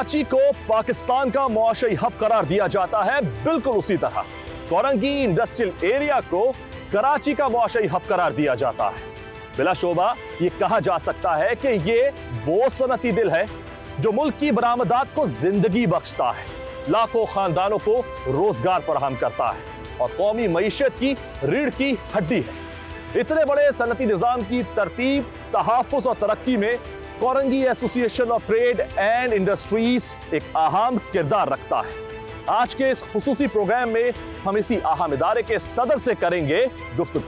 कराची को पाकिस्तान का मुआशी हब करार दिया जाता है, बिल्कुल उसी तरह कोरंगी इंडस्ट्रियल एरिया को कराची का मुआशी हब करार दिया जाता है। बिलाशुबा ये कहा जा सकता है कि ये वो सनती दिल है जो मुल्क की बरामदात को जिंदगी बख्शता है, लाखों खानदानों को रोजगार फराहम करता है और कौमी मईशत की रीढ़ की हड्डी है। इतने बड़े सनती निजाम की तरतीब, तहफ़्फ़ुज़ और तरक्की में Korangi association of trade and industries एक अहम किरदार रखता है। आज के इस खुसूसी प्रोग्राम में हम इसी अहम इदारे के सदर से करेंगे गुफ्तगू।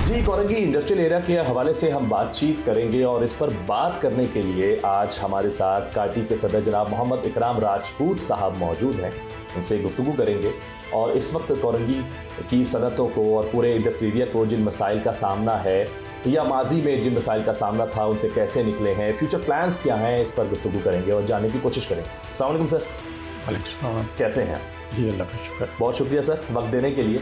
जी, कोरंगी इंडस्ट्रियल एरिया के हवाले से हम बातचीत करेंगे और इस पर बात करने के लिए आज हमारे साथ काटी के सदर जनाब मोहम्मद इकराम राजपूत साहब मौजूद हैं। उनसे गुफ्तगू करेंगे और इस वक्त कोरंगी की सनतों को और पूरे इंडस्ट्रियल एरिया को जिन मसाइल का सामना है या माजी में जिन मसाइल का सामना था उनसे कैसे निकले हैं, फ्यूचर प्लान्स क्या हैं, इस पर गुफ्तगू करेंगे और जानने की कोशिश करेंगे। अस्सलाम वालेकुम सर। वालेकुम, कैसे हैं? जी अल्लाह का शुक्र। बहुत शुक्रिया सर वक्त देने के लिए।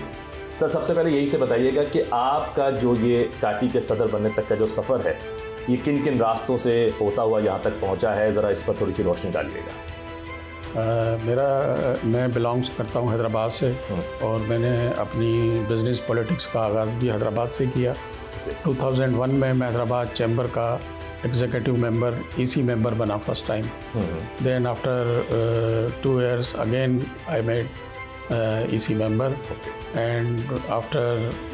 सर, सबसे पहले यही से बताइएगा कि आपका जो ये काटी के सदर बनने तक का जो सफ़र है, ये किन किन रास्तों से होता हुआ यहाँ तक पहुँचा है, ज़रा इस पर थोड़ी सी रोशनी डालिएगा। मैं बिलोंग्स करता हूँ हैदराबाद से और मैंने अपनी बिज़नेस पॉलिटिक्स का आगाज़ भी हैदराबाद से किया। 2001 में मैं हैदराबाद चैम्बर का एग्जीक्यूटिव मेंबर, ईसी मेंबर बना first time. Then after 2 years again I made EC member and after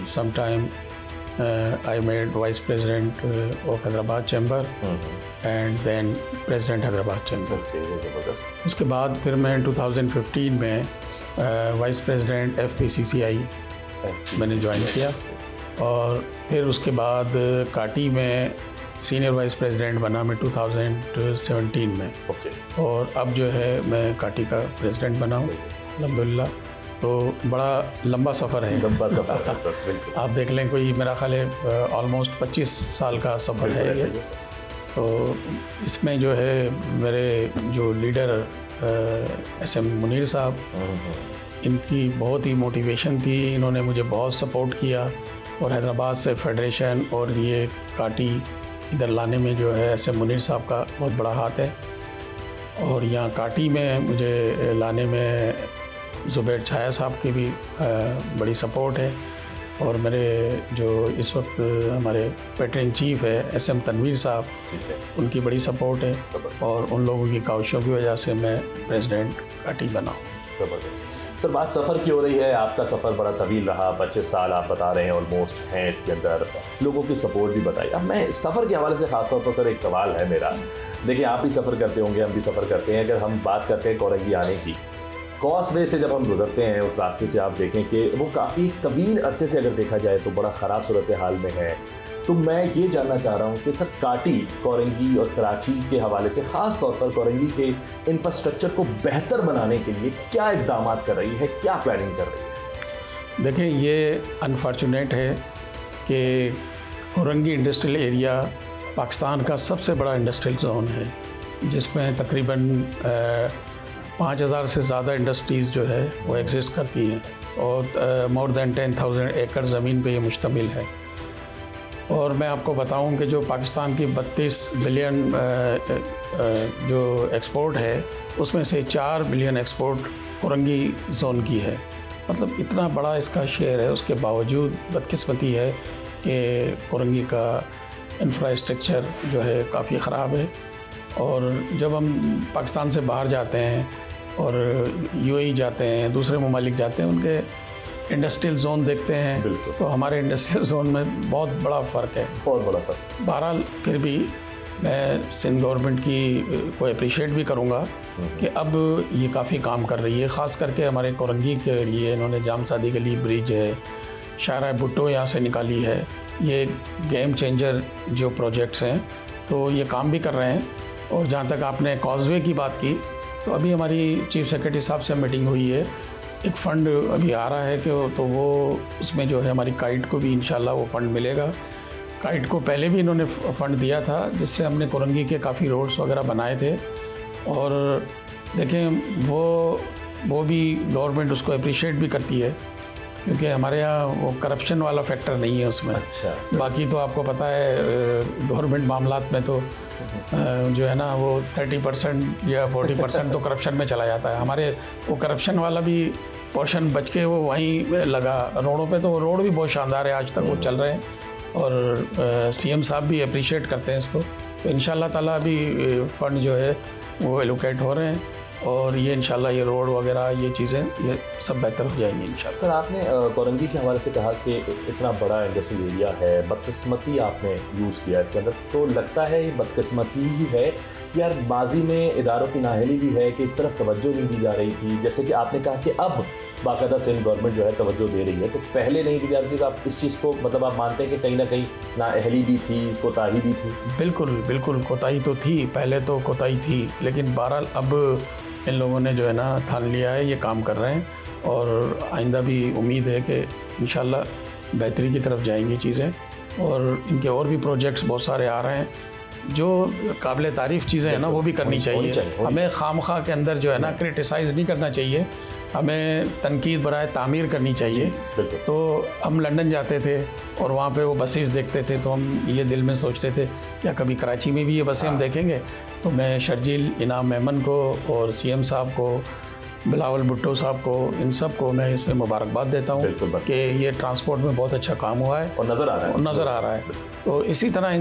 some time I made vice president of Hyderabad chamber and then president Hyderabad chamber। उसके बाद फिर मैं 2015 में vice president FPCCI मैंने join किया और फिर उसके बाद काटी में सीनियर वाइस प्रेसिडेंट बना मैं 2017 में। और अब जो है मैं काटी का प्रेसिडेंट बना हूँ अल्हम्दुलिल्लाह। तो बड़ा लंबा सफ़र है। लंबा सफ़र है सर, बिल्कुल। आप देख लें, कोई मेरा ख्याल है ऑलमोस्ट 25 साल का सफ़र है ये। तो इसमें जो है मेरे जो लीडर SM मुनीर साहब, इनकी बहुत ही मोटिवेशन थी, इन्होंने मुझे बहुत सपोर्ट किया और हैदराबाद से फेडरेशन और ये काटी इधर लाने में जो है SM मुनीर साहब का बहुत बड़ा हाथ है। और यहाँ काटी में मुझे लाने में ज़ुबैर छाया साहब की भी बड़ी सपोर्ट है और मेरे जो इस वक्त हमारे पेटर इन चीफ है SM तनवीर साहब, उनकी बड़ी सपोर्ट है और उन लोगों की काविशों की वजह से मैं प्रेसिडेंट काटी बना हूँ। ज़बरदस्त। सर, बात सफ़र की हो रही है, आपका सफ़र बड़ा तवील रहा, 25 साल आप बता रहे हैं ऑलमोस्ट हैं इसके अंदर, लोगों की सपोर्ट भी बताई। अब मैं सफ़र के हवाले से ख़ासतौर पर सर एक सवाल है मेरा। देखिए, आप भी सफ़र करते होंगे, हम भी सफ़र करते हैं। अगर हम बात करते हैं कोरंगी आने की, कॉसवे से जब हम गुजरते हैं उस रास्ते से आप देखें कि वो काफ़ी तवील अरसे से अगर देखा जाए तो बड़ा ख़राब सूरत हाल में है। तो मैं ये जानना चाह रहा हूँ कि सर काटी, कोरंगी और कराची के हवाले से ख़ास तौर पर कोरंगी के इंफ्रास्ट्रक्चर को बेहतर बनाने के लिए क्या इक़दाम कर रही है, क्या प्लानिंग कर रही है? देखें, ये अनफॉर्चुनेट है कि कोरंगी इंडस्ट्रियल एरिया पाकिस्तान का सबसे बड़ा इंडस्ट्रियल जोन है, जिसमें तकरीबन 5000 से ज़्यादा इंडस्ट्रीज़ जो है वो एग्जिस्ट करती हैं और मोर देन 10,000 एकड़ ज़मीन पे ये मुश्तमिल है। और मैं आपको बताऊं कि जो पाकिस्तान की 32 बिलियन जो एक्सपोर्ट है, उसमें से 4 बिलियन एक्सपोर्ट कोरंगी जोन की है। मतलब इतना बड़ा इसका शेयर है, उसके बावजूद बदकिस्मती है कि कोरंगी का इंफ्रास्ट्रक्चर जो है काफ़ी ख़राब है। और जब हम पाकिस्तान से बाहर जाते हैं और UAE जाते हैं, दूसरे ममालिक जाते हैं, उनके इंडस्ट्रियल जोन देखते हैं तो हमारे इंडस्ट्रियल जोन में बहुत बड़ा फ़र्क है, बहुत बड़ा फ़र्क। बहरहाल फिर भी मैं सिंध गवर्नमेंट की को अप्रिशिएट भी करूँगा कि अब ये काफ़ी काम कर रही है। ख़ास करके हमारे कोरंगी के लिए इन्होंने जाम सादी गली ब्रिज है, शाहराह भुट्टो यहाँ से निकाली है, ये गेम चेंजर जो प्रोजेक्ट्स हैं, तो ये काम भी कर रहे हैं। और जहाँ तक आपने कॉजवे की बात की, तो अभी हमारी चीफ सेक्रेटरी साहब से मीटिंग हुई है, एक फ़ंड अभी आ रहा है कि तो वो उसमें जो है हमारी काइट को भी इंशाल्लाह वो फ़ंड मिलेगा। काइट को पहले भी इन्होंने फ़ंड दिया था, जिससे हमने कोरंगी के काफ़ी रोड्स वगैरह बनाए थे। और देखें, वो भी गवर्नमेंट उसको अप्रिशिएट भी करती है, क्योंकि हमारे यहाँ वो करप्शन वाला फैक्टर नहीं है उसमें। अच्छा। बाकी तो आपको पता है गवर्नमेंट मामलात में तो जो है ना वो 30% या 40% तो करप्शन में चला जाता है। हमारे वो करप्शन वाला भी पोर्शन बच के वो वहीं लगा रोडों पे, तो रोड भी बहुत शानदार है, आज तक वो चल रहे हैं और सीएम साहब भी अप्रिशिएट करते हैं इसको। तो इंशाल्लाह ताला अभी फंड जो है वो एलोकेट हो रहे हैं और ये इंशाल्लाह ये रोड वगैरह ये चीज़ें ये सब बेहतर हो जाएंगी इंशाल्लाह। सर, आपने कोरंगी के हवाले से कहा कि इतना बड़ा इंडस्ट्रियल एरिया है, बदकिस्मती आपने यूज़ किया इसके अंदर, तो लगता है ये बदकिस्मती ही है यार, माजी में इदारों की नाअहली भी है कि इस तरफ तवज्जो नहीं दी जा रही थी, जैसे कि आपने कहा कि अब बाकायदा सिंध गवर्नमेंट जो है तवज्जो दे रही है, तो पहले नहीं दी जाती, तो आप इस चीज़ को मतलब आप मानते हैं कि कहीं ना कहीं नाअहली भी थी, कोताही भी थी? बिल्कुल बिल्कुल कोताही तो थी, पहले तो कोताही थी, लेकिन बहरहाल अब इन लोगों ने जो है ना ठान लिया है, ये काम कर रहे हैं और आइंदा भी उम्मीद है कि इंशाल्लाह बेहतरी की तरफ जाएंगी चीज़ें और इनके और भी प्रोजेक्ट्स बहुत सारे आ रहे हैं। जो काबिल तारीफ़ चीज़ें हैं ना वो भी करनी चाहिए। हमें खामखा के अंदर जो है ना क्रिटिसाइज़ नहीं करना चाहिए, हमें तनकीद बराए तामीर करनी चाहिए। तो हम लंदन जाते थे और वहाँ पे वो बसेस देखते थे, तो हम ये दिल में सोचते थे क्या कभी कराची में भी ये बसें हम देखेंगे। तो मैं शर्जील इनाम मेमन को और सीएम साहब को, बिलावल भुट्टो साहब को, इन सब को मैं इसमें मुबारकबाद देता हूँ कि ये ट्रांसपोर्ट में बहुत अच्छा काम हुआ है और नज़र आ रहा है। तो इसी तरह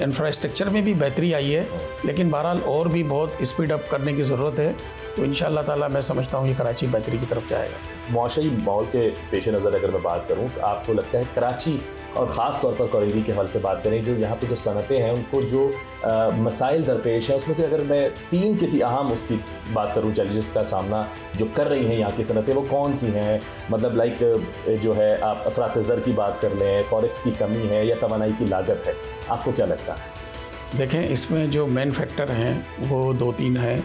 इंफ्रास्ट्रक्चर में भी बेहतरी आई है, लेकिन बहरहाल और भी बहुत स्पीड अप करने की ज़रूरत है। तो इंशाअल्लाह ताला मैं समझता हूँ ये कराची बेहतरी की तरफ जाएगा। मुआशी माहौल के पेश नज़र अगर मैं बात करूँ तो आपको लगता है कराची और ख़ास तौर पर कोरंगी के हवाले से बात करें, जो यहाँ पे जो सनतें हैं उनको जो मसाइल दरपेश है, उसमें से अगर मैं 3 किसी अहम उसकी बात करूँ चैलेंजेस का सामना जो कर रही हैं यहाँ की सनतें, वो कौन सी हैं? मतलब लाइक जो है आप अफरात ज़र की बात कर लें, फॉरेक्स की कमी है या तवानाई की लागत है, आपको क्या लगता है? देखें, इसमें जो मेन फैक्टर हैं वो 2-3 हैं।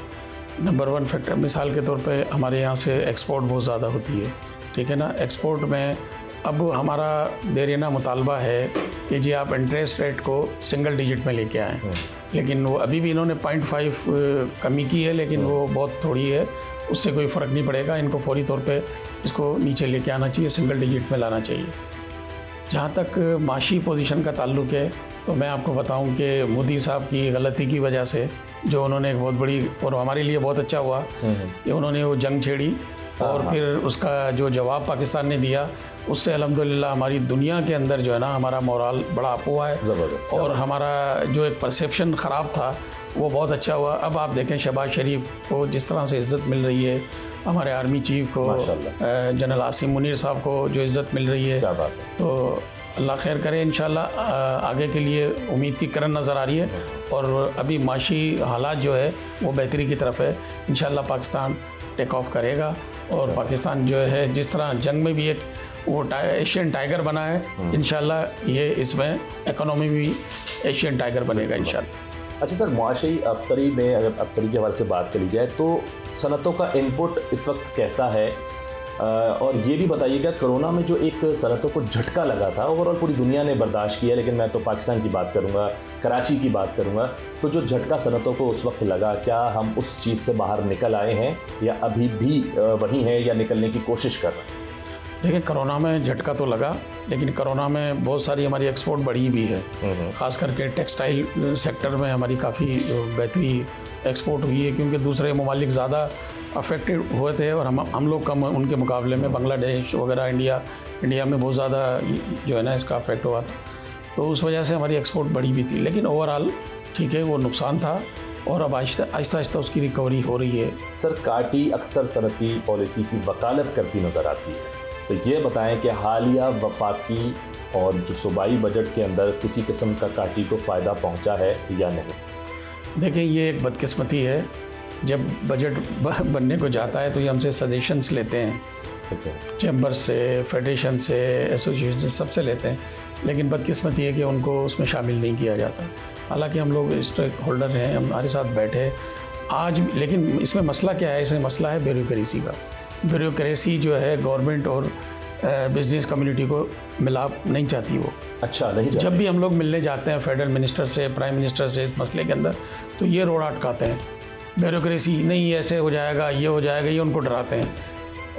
नंबर 1 फैक्टर मिसाल के तौर पे हमारे यहाँ से एक्सपोर्ट बहुत ज़्यादा होती है, ठीक है ना। एक्सपोर्ट में अब हमारा देरीना मुतालबा है कि जी आप इंटरेस्ट रेट को सिंगल डिजिट में लेके आएँ, लेकिन वो अभी भी इन्होंने 0.5 कमी की है, लेकिन वो बहुत थोड़ी है, उससे कोई फ़र्क नहीं पड़ेगा। इनको फौरी तौर पे इसको नीचे लेके आना चाहिए, सिंगल डिजिट में लाना चाहिए। जहाँ तक माशी पोजीशन का ताल्लुक़ है, तो मैं आपको बताऊं कि मोदी साहब की गलती की वजह से जो उन्होंने एक बहुत बड़ी और हमारे लिए बहुत अच्छा हुआ कि उन्होंने वो जंग छेड़ी और फिर उसका जो जवाब पाकिस्तान ने दिया, उससे अल्हम्दुलिल्लाह हमारी दुनिया के अंदर जो है ना हमारा मोराल बड़ा अप हुआ है ज़बरदस्त, और हमारा जो एक परसेप्शन ख़राब था वो बहुत अच्छा हुआ। अब आप देखें शहबाज शरीफ को जिस तरह से इज़्ज़त मिल रही है, हमारे आर्मी चीफ को, जनरल आसिम मुनीर साहब को जो इज़्ज़त मिल रही है, तो अल्लाह खैर करे। इंशाल्लाह आगे के लिए उम्मीद की किरण नज़र आ रही है और अभी माशी हालात जो है वो बेहतरी की तरफ है। इंशाल्लाह पाकिस्तान टेक ऑफ करेगा और पाकिस्तान जो है जिस तरह जंग में भी एक वो एशियन टाइगर बना है, इंशाल्लाह ये इसमें इकोनॉमी भी एशियन टाइगर बनेगा इंशाल्लाह। अच्छा सर, मुआशी अबतरी में अगर अबतरी के हवाले से बात करी जाए तो सनतों का इनपुट इस वक्त कैसा है? और ये भी बताइएगा कोरोना में जो एक सनतों को झटका लगा था, ओवरऑल पूरी दुनिया ने बर्दाश्त किया, लेकिन मैं तो पाकिस्तान की बात करूँगा, कराची की बात करूँगा, तो जो झटका सनतों को उस वक्त लगा, क्या हम उस चीज़ से बाहर निकल आए हैं या अभी भी वहीं हैं या निकलने की कोशिश कर रहे हैं? देखिए, कोरोना में झटका तो लगा, लेकिन कोरोना में बहुत सारी हमारी एक्सपोर्ट बढ़ी भी है। ख़ास करके टेक्सटाइल सेक्टर में हमारी काफ़ी बेहतरी एक्सपोर्ट हुई है, क्योंकि दूसरे ममालिक ज़्यादा अफेक्टेड हुए थे और हम लोग कम उनके मुकाबले में। बांग्लादेश वगैरह, इंडिया में बहुत ज़्यादा जो है ना इसका अफेक्ट हुआ था, तो उस वजह से हमारी एक्सपोर्ट बढ़ी भी थी। लेकिन ओवरऑल ठीक है, वो नुकसान था और अब आहिस्ता आहिस्ता उसकी रिकवरी हो रही है। सर, काटी अक्सर सनती पॉलिसी की वकालत करती नज़र आती है, तो ये बताएं कि हालिया वफाकी और जो सूबाई बजट के अंदर किसी किस्म का काटी को फ़ायदा पहुंचा है या नहीं? देखें, ये एक बदकिस्मती है, जब बजट बनने को जाता है तो ये हमसे सजेशंस लेते हैं, चैम्बर से, फेडरेशन से, एसोसिएशन सबसे लेते हैं, लेकिन बदकिस्मती है कि उनको उसमें शामिल नहीं किया जाता। हालांकि हम लोग स्टेक होल्डर हैं, हमारे साथ बैठे आज, लेकिन इसमें मसला क्या है? इसमें मसला है ब्यूरोक्रेसी का। ब्यूरोक्रेसी जो है गवर्नमेंट और बिज़नेस कम्युनिटी को मिलाप नहीं चाहती वो। अच्छा, नहीं चाहती। जब भी हम लोग मिलने जाते हैं फेडरल मिनिस्टर से, प्राइम मिनिस्टर से इस मसले के अंदर, तो ये रोड़ा अटकाते हैं, ब्यूरोक्रेसी नहीं ऐसे हो जाएगा, ये हो जाएगा, ये उनको डराते हैं।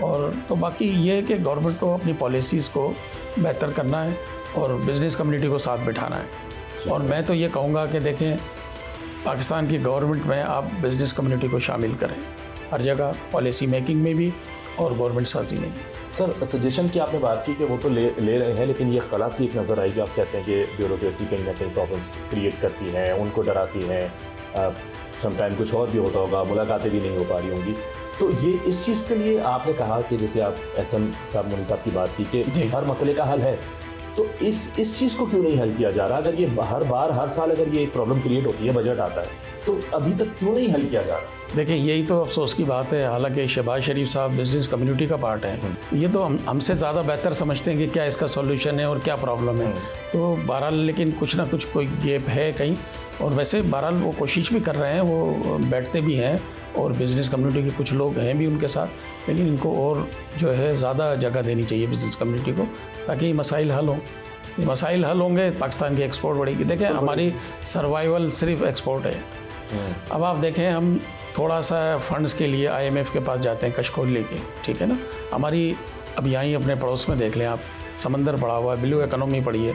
और तो बाकी ये है कि गवर्नमेंट को अपनी पॉलिसीज़ को बेहतर करना है और बिज़नेस कम्युनिटी को साथ बिठाना है। और मैं तो ये कहूँगा कि देखें, पाकिस्तान की गवर्नमेंट में आप बिज़नेस कम्युनिटी को शामिल करें, हर जगह पॉलिसी मेकिंग में भी और गवर्नमेंट साजी में भी। सर, सजेशन की आपने बात की कि वो तो ले रहे हैं, लेकिन ये खलासी एक नज़र आएगी। आप कहते हैं कि ब्यूरोक्रेसी कहीं ना कहीं प्रॉब्लम्स क्रिएट करती हैं, उनको डराती हैं, समटाइम कुछ और भी होता होगा, मुलाकातें भी नहीं हो पा रही होंगी। तो ये इस चीज़ के लिए आपने कहा कि जैसे आप एहसन साहब मुनी साहब की बात की कि हर मसले का हल है, तो इस चीज़ को क्यों नहीं हल किया जा रहा? अगर ये हर साल अगर ये प्रॉब्लम क्रिएट होती है, बजट आता है, तो अभी तक क्यों नहीं हल किया जा रहा? देखिए, यही तो अफसोस की बात है। हालांकि शहबाज शरीफ साहब बिज़नेस कम्युनिटी का पार्ट है, ये तो हमसे ज़्यादा बेहतर समझते हैं कि क्या इसका सॉल्यूशन है और क्या प्रॉब्लम है। तो बहरहाल लेकिन कुछ ना कुछ कोई गैप है कहीं, और वैसे बहरहाल वो कोशिश भी कर रहे हैं, वो बैठते भी हैं और बिज़नेस कम्युनिटी के कुछ लोग हैं भी उनके साथ, लेकिन इनको और जो है ज़्यादा जगह देनी चाहिए बिज़नेस कम्युनिटी को, ताकि मसाइल हल हों। मसाइल हल होंगे, पाकिस्तान की एक्सपोर्ट बढ़ेगी। देखें, हमारी सर्वाइवल सिर्फ एक्सपोर्ट है। अब आप देखें, हम थोड़ा सा फंड्स के लिए IMF के पास जाते हैं कशकोल लेके, ठीक है ना। हमारी अब यहाँ अपने पड़ोस में देख लें आप, समंदर पड़ा हुआ है, ब्लू इकोनॉमी पड़ी है,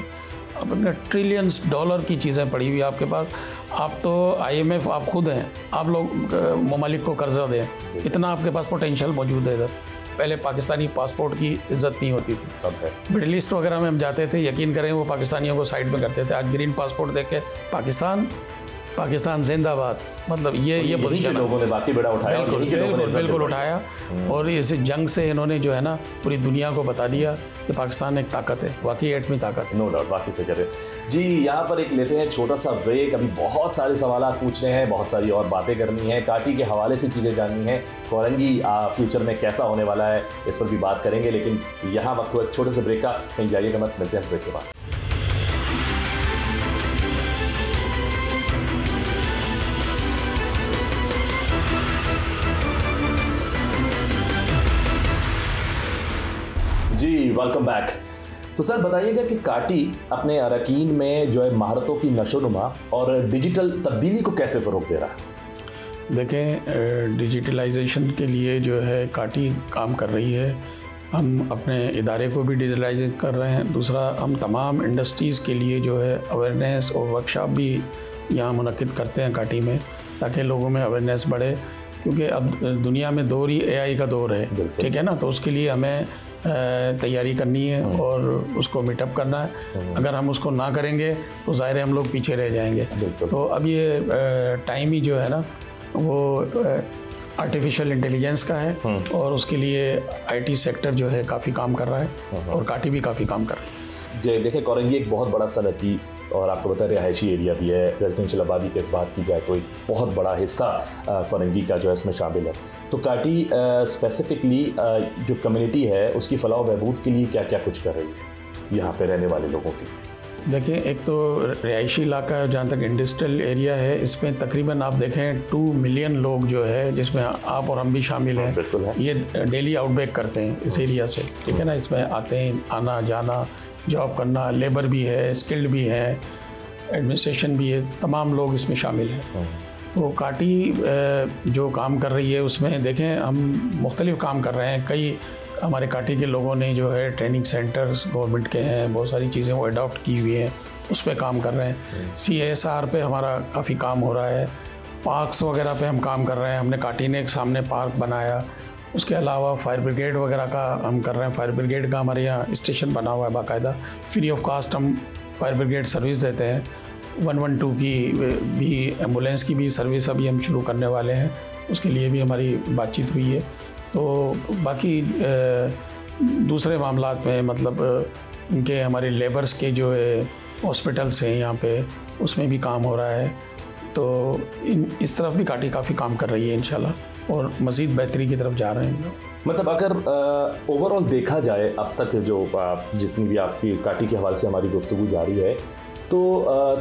अब ट्रिलियंस डॉलर की चीज़ें पड़ी हुई आपके पास। आप तो IMF आप खुद हैं, आप लोग ममालिक को कर्जा दें, इतना आपके पास पोटेंशियल मौजूद है इधर। पहले पाकिस्तानी पासपोर्ट की इज्जत नहीं होती थी। मिडिल ईस्ट वगैरह में हम जाते थे, यकीन करें वो पाकिस्तानियों को साइड में करते थे। आज ग्रीन पासपोर्ट देख के पाकिस्तान जिंदाबाद, मतलब ये पोजीशन लोगों ने बाकी बड़ा उठाया, बिल्कुल उठाया। और इस जंग से इन्होंने जो है ना पूरी दुनिया को बता दिया कि पाकिस्तान एक ताकत है, वाकई एटमी ताकत है। नो डाउट, बाकी से करें जी। यहाँ पर एक लेते हैं छोटा सा ब्रेक। अभी बहुत सारे सवाल पूछने हैं, बहुत सारी और बातें करनी है, काटी के हवाले से चीज़ें जाननी है, कोरंगी फ्यूचर में कैसा होने वाला है इस पर भी बात करेंगे। लेकिन यहाँ वक्त हुआ छोटे से ब्रेक का, कहीं जाइएगा मत, मिलते हैं इस ब्रेक के बाद। जी, वेलकम बैक। तो सर बताइएगा कि काटी अपने अरकान में जो है महारतों की नशोनुमा और डिजिटल तब्दीली को कैसे फ़रोग़ दे रहा है? देखें, डिजिटलाइजेशन के लिए जो है काटी काम कर रही है। हम अपने इदारे को भी डिजिटलाइज कर रहे हैं। दूसरा, हम तमाम इंडस्ट्रीज़ के लिए जो है अवेयरनेस और वर्कशॉप भी यहाँ मुनक्किद करते हैं काटी में, ताकि लोगों में अवेयरनेस बढ़े, क्योंकि अब दुनिया में दौर ही AI का दौर है, ठीक है ना। तो उसके लिए हमें तैयारी करनी है और उसको मीटअप करना है। अगर हम उसको ना करेंगे तो ज़ाहिर है हम लोग पीछे रह जाएंगे। तो अब ये टाइम ही जो है ना वो आर्टिफिशियल इंटेलिजेंस का है, और उसके लिए IT सेक्टर जो है काफ़ी काम कर रहा है और काटी भी काफ़ी काम कर रही है। जी देखिए, कोरंगी एक बहुत बड़ा सनती और आपको पता है रिहायशी एरिया भी है। रेजिडेंशियल आबादी की बात की जाए तो एक बहुत बड़ा हिस्सा कोरंगी का जो है इसमें शामिल है। तो काटी स्पेसिफिकली जो कम्युनिटी है उसकी फलाह बहबूद के लिए क्या क्या कुछ कर रही है यहाँ पे रहने वाले लोगों की? देखें, एक तो रिहायशी इलाका जहाँ तक इंडस्ट्रियल एरिया है, इसमें तकरीबन आप देखें 2 मिलियन लोग जो है, जिसमें आप और हम भी शामिल हैं, ये डेली आउटबैक करते हैं इस एरिया से, ठीक है ना। इसमें आते हैं, आना जाना, जॉब करना, लेबर भी है, स्किल्ड भी है, एडमिनिस्ट्रेशन भी है, तमाम लोग इसमें शामिल हैं। तो काटी जो काम कर रही है उसमें देखें हम मुख्तलिफ काम कर रहे हैं। कई हमारे काटी के लोगों ने जो है ट्रेनिंग सेंटर्स गवर्नमेंट के हैं, बहुत सारी चीज़ें वो अडॉप्ट की हुई हैं, उस पर काम कर रहे हैं। CSR पे हमारा काफ़ी काम हो रहा है। पार्क्स वगैरह पे हम काम कर रहे हैं। हमने काटी ने एक सामने पार्क बनाया। उसके अलावा फायर ब्रिगेड वगैरह का हम कर रहे हैं। फायर ब्रिगेड का हमारे यहाँ स्टेशन बना हुआ है बाकायदा, फ्री ऑफ कास्ट हम फायर ब्रिगेड सर्विस देते हैं। 112 की भी, एम्बुलेंस की भी सर्विस अभी हम शुरू करने वाले हैं, उसके लिए भी हमारी बातचीत हुई है। तो बाकी दूसरे मामलात में मतलब इनके हमारे लेबर्स के जो है हॉस्पिटल्स हैं यहाँ पे, उसमें भी काम हो रहा है। तो इस तरफ भी काटी काफ़ी काम कर रही है इंशाल्लाह, और मज़ीद बेहतरी की तरफ जा रहे हैं। मतलब अगर ओवरऑल देखा जाए अब तक जो जितनी भी आपकी काटी के हवाले से हमारी गुफ्तगू जारी है, तो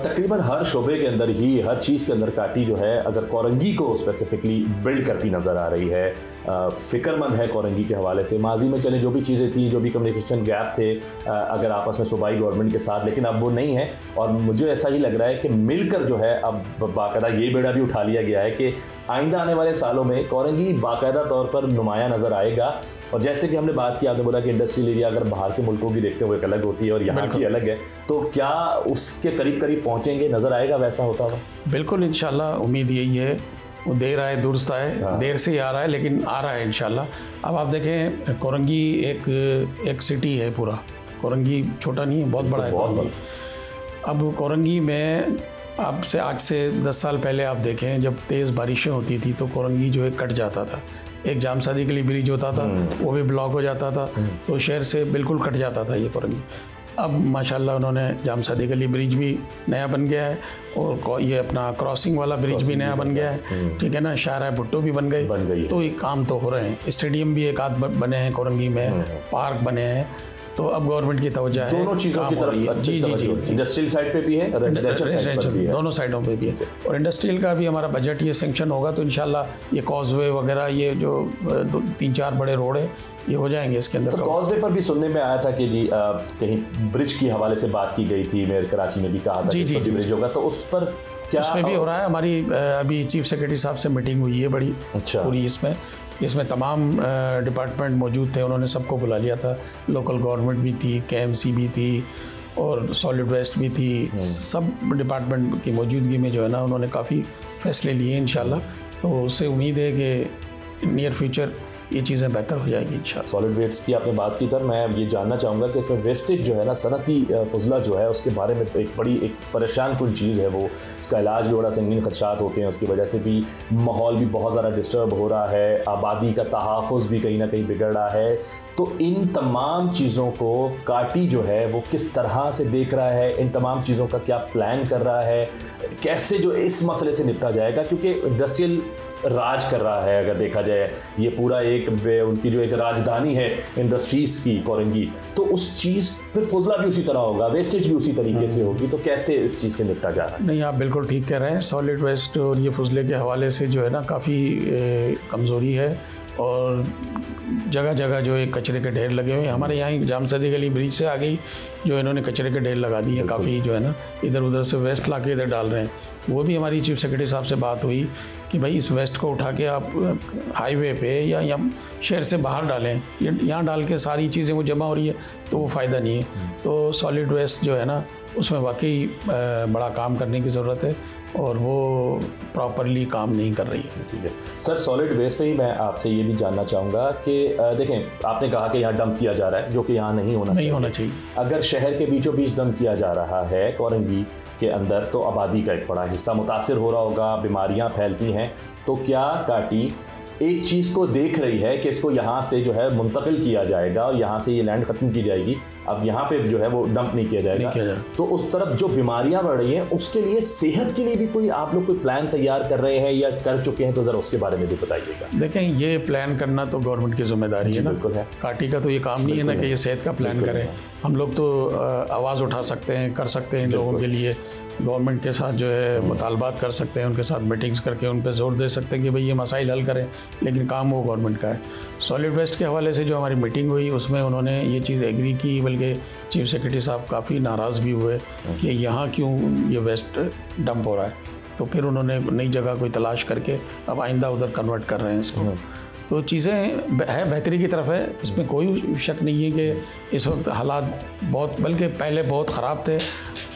तकरीबन हर शोबे के अंदर ही, हर चीज़ के अंदर काटी जो है अगर कोरंगी को स्पेसिफिकली बिल्ड करती नज़र आ रही है। फ़िक्रमंद है कोरंगी के हवाले से। माजी में चले जो भी चीज़ें थी, जो भी कम्युनिकेशन गैप थे अगर आपस में सूबाई गवर्नमेंट के साथ, लेकिन अब वो नहीं है। और मुझे ऐसा ही लग रहा है कि मिलकर जो है अब बाकायदा ये बेड़ा भी उठा लिया गया है कि आइंदा आने वाले सालों में कोरंगी बाकायदा तौर पर नुमाया नजर आएगा? और जैसे कि हमने बात की, आपने बोला कि इंडस्ट्रियल एरिया अगर बाहर के मुल्कों की देखते हुए एक अलग होती है और यहाँ की अलग है, तो क्या उसके करीब करीब पहुँचेंगे, नजर आएगा वैसा होता हुआ? बिल्कुल, इंशाल्लाह उम्मीद यही है। वो देर आए दुरुस्त आए, देर से ही आ रहा है लेकिन आ रहा है इंशाल्लाह। अब आप देखें, कोरंगी एक सिटी है पूरा। कोरंगी छोटा नहीं है, बहुत बड़ा है कोरंगी। अब कोरंगी में आपसे आज से 10 साल पहले आप देखें, जब तेज़ बारिशें होती थी तो कोरंगी जो है कट जाता था। एक जामसादी के लिए ब्रिज होता था, वो भी ब्लॉक हो जाता था, तो शहर से बिल्कुल कट जाता था ये कोरंगी। अब माशाल्लाह उन्होंने जामसादी गली ब्रिज भी नया बन गया है और ये अपना क्रॉसिंग वाला ब्रिज भी नया बन गया है, ठीक है ना। शाहरा भुट्टो भी बन गई, तो ये काम तो हो रहे हैं। स्टेडियम भी एक आध बने हैं कोरंगी में, पार्क बने हैं, तो अब गवर्नमेंट की तवज्जो है दोनों चीज़ों की तरफ। जी, इंडस्ट्रियल साइड पे भी है, रेजिडेंशियल दोनों साइडों पे भी है। और इंडस्ट्रियल का भी हमारा बजट ये सेंक्शन होगा तो इंशाल्लाह ये कॉजवे वगैरह, ये जो 3-4 बड़े रोड है, ये हो जाएंगे इसके अंदर। कॉजवे पर भी सुनने में आया था कि जी कहीं ब्रिज की हवाले से बात की गई थी, मेयर कराची में भी कहा था कि ब्रिज होगा, तो उस पर क्या? उसमें भी हो रहा है। हमारी अभी चीफ सेक्रेटरी साहब से मीटिंग हुई है बड़ी पूरी। इसमें तमाम डिपार्टमेंट मौजूद थे, उन्होंने सबको बुला लिया था। लोकल गवर्नमेंट भी थी, KMC भी थी और सॉलिड वेस्ट भी थी। सब डिपार्टमेंट की मौजूदगी में जो है ना, उन्होंने काफ़ी फैसले लिए इंशाल्लाह। तो उससे उम्मीद है कि नियर फ्यूचर ये चीज़ें बेहतर हो जाएगी इंशाल्लाह। सॉलिड वेस्ट की आपने बात की, सर मैं ये जानना चाहूँगा कि इसमें वेस्टेज जो है ना, सनती फजला जो है, उसके बारे में एक परेशान कुन चीज़ है वो। उसका इलाज भी बड़ा संगीन खदशात होते हैं, उसकी वजह से भी माहौल भी बहुत ज़्यादा डिस्टर्ब हो रहा है, आबादी का तहफ़्फ़ुज़ भी कहीं ना कहीं बिगड़ रहा है। तो इन तमाम चीज़ों को काटी जो है वो किस तरह से देख रहा है, इन तमाम चीज़ों का क्या प्लान कर रहा है, कैसे जो इस मसले से निपटा जाएगा? क्योंकि इंडस्ट्रियल राज कर रहा है, अगर देखा जाए ये पूरा उनकी जो एक राजधानी है इंडस्ट्रीज़ की कोरंगी, तो उस चीज़ फिर फजला भी उसी तरह होगा, वेस्टेज भी उसी तरीके से होगी, तो कैसे इस चीज़ से निपटा जा रहा है? नहीं, आप बिल्कुल ठीक कह रहे हैं। सॉलिड वेस्ट और ये फजले के हवाले से जो है ना, काफ़ी कमज़ोरी है और जगह जगह जो है कचरे के ढेर लगे हुए हैं। हमारे यहाँ जामसादी गली ब्रिज से आ गई जो इन्होंने कचरे के ढेर लगा दिए, काफ़ी जो है ना इधर उधर से वेस्ट ला के इधर डाल रहे हैं। वो भी हमारी चीफ सेक्रेटरी साहब से बात हुई कि भाई इस वेस्ट को उठा के आप हाईवे पे या शहर से बाहर डालें, यहाँ डाल के सारी चीज़ें वो जमा हो रही है तो वो फ़ायदा नहीं है। तो सॉलिड वेस्ट जो है ना, उसमें वाकई बड़ा काम करने की ज़रूरत है और वो प्रॉपरली काम नहीं कर रही है। ठीक है सर, सॉलिड वेस्ट पे ही मैं आपसे ये भी जानना चाहूँगा कि देखें, आपने कहा कि यहाँ डंप किया जा रहा है, जो कि यहाँ नहीं होना चाहिए। अगर शहर के बीचों बीच डंप किया जा रहा है कोरंगी के अंदर, तो आबादी का एक बड़ा हिस्सा मुतासिर हो रहा होगा, बीमारियाँ फैलती हैं, तो क्या काटी एक चीज़ को देख रही है कि इसको यहाँ से जो है मुंतकिल किया जाएगा और यहाँ से ये लैंड ख़त्म की जाएगी, अब यहाँ पे जो है वो डंप नहीं किया जाएगा, तो उस तरफ जो बीमारियाँ बढ़ रही हैं उसके लिए, सेहत के लिए भी कोई आप लोग कोई प्लान तैयार कर रहे हैं या कर चुके हैं? तो ज़रा उसके बारे में भी बताइएगा। देखें, ये प्लान करना तो गवर्नमेंट की जिम्मेदारी है ना, बिल्कुल है। काटी का तो ये काम नहीं है ना कि ये सेहत का प्लान करें। हम लोग तो आवाज़ उठा सकते हैं, कर सकते हैं इन लोगों के लिए, गवर्नमेंट के साथ जो है मुतालबात कर सकते हैं, उनके साथ मीटिंग्स करके उन पर जोर दे सकते हैं कि भाई ये मसाइल हल करें, लेकिन काम वो गवर्नमेंट का है। सॉलिड वेस्ट के हवाले से जो हमारी मीटिंग हुई उसमें उन्होंने ये चीज़ एग्री की, बल्कि चीफ सेक्रेटरी साहब काफ़ी नाराज़ भी हुए कि यहाँ क्यों ये वेस्ट डंप हो रहा है। तो फिर उन्होंने नई जगह कोई तलाश करके अब आइंदा उधर कन्वर्ट कर रहे हैं इसको। तो चीज़ें है बेहतरी की तरफ है, इसमें कोई शक नहीं है कि इस वक्त हालात बहुत, बल्कि पहले बहुत ख़राब थे,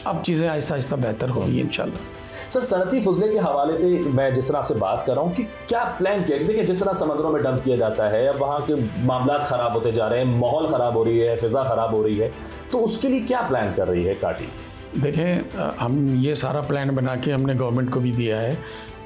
अब चीज़ें आहिस्ता आहिस्ता बेहतर होगी इंशाल्लाह। सर, सनती फजले के हवाले से मैं जिस तरह आपसे बात कर रहा हूँ कि क्या प्लान किया? देखिए, जिस तरह समुद्रों में डंप किया जाता है, अब वहाँ के मामला ख़राब होते जा रहे हैं, माहौल ख़राब हो रही है, फ़िज़ा ख़राब हो रही है, तो उसके लिए क्या प्लान कर रही है काटी? देखें, हम ये सारा प्लान बना के हमने गवर्नमेंट को भी दिया है।